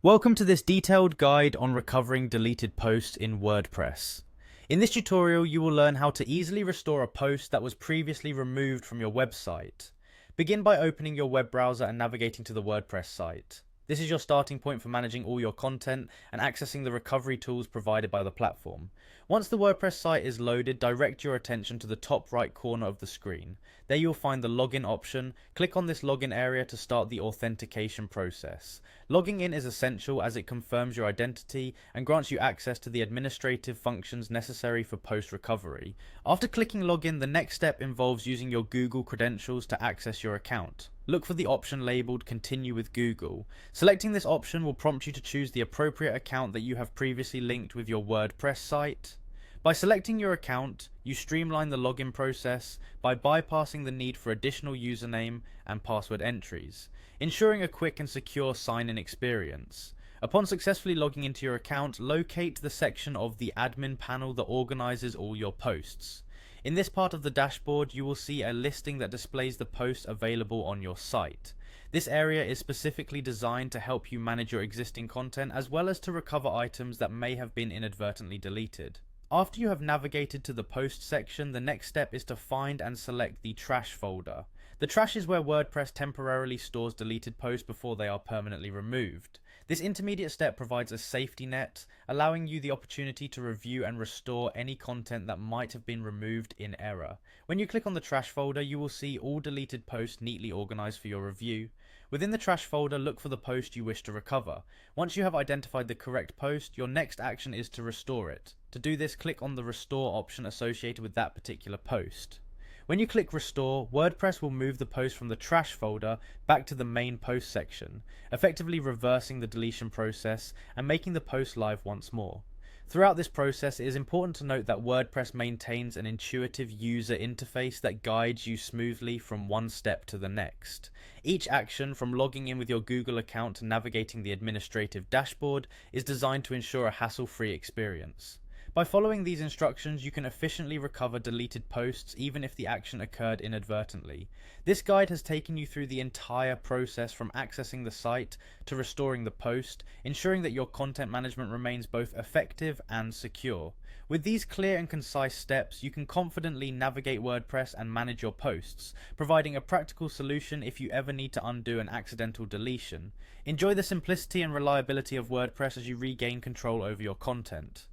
Welcome to this detailed guide on recovering deleted posts in WordPress. In this tutorial, you will learn how to easily restore a post that was previously removed from your website. Begin by opening your web browser and navigating to the WordPress site. This is your starting point for managing all your content and accessing the recovery tools provided by the platform. Once the WordPress site is loaded, direct your attention to the top right corner of the screen. There you'll find the login option. Click on this login area to start the authentication process. Logging in is essential as it confirms your identity and grants you access to the administrative functions necessary for post recovery. After clicking login, the next step involves using your Google credentials to access your account. Look for the option labeled Continue with Google. Selecting this option will prompt you to choose the appropriate account that you have previously linked with your WordPress site. By selecting your account, you streamline the login process by bypassing the need for additional username and password entries, ensuring a quick and secure sign-in experience. Upon successfully logging into your account, locate the section of the admin panel that organizes all your posts. In this part of the dashboard, you will see a listing that displays the posts available on your site. This area is specifically designed to help you manage your existing content as well as to recover items that may have been inadvertently deleted. After you have navigated to the post section, the next step is to find and select the trash folder. The trash is where WordPress temporarily stores deleted posts before they are permanently removed. This intermediate step provides a safety net, allowing you the opportunity to review and restore any content that might have been removed in error. When you click on the trash folder, you will see all deleted posts neatly organized for your review. Within the trash folder, look for the post you wish to recover. Once you have identified the correct post, your next action is to restore it. To do this, click on the restore option associated with that particular post. When you click restore, WordPress will move the post from the trash folder back to the main post section, effectively reversing the deletion process and making the post live once more. Throughout this process, it is important to note that WordPress maintains an intuitive user interface that guides you smoothly from one step to the next. Each action, from logging in with your Google account to navigating the administrative dashboard, is designed to ensure a hassle-free experience. By following these instructions, you can efficiently recover deleted posts even if the action occurred inadvertently. This guide has taken you through the entire process from accessing the site to restoring the post, ensuring that your content management remains both effective and secure. With these clear and concise steps, you can confidently navigate WordPress and manage your posts, providing a practical solution if you ever need to undo an accidental deletion. Enjoy the simplicity and reliability of WordPress as you regain control over your content.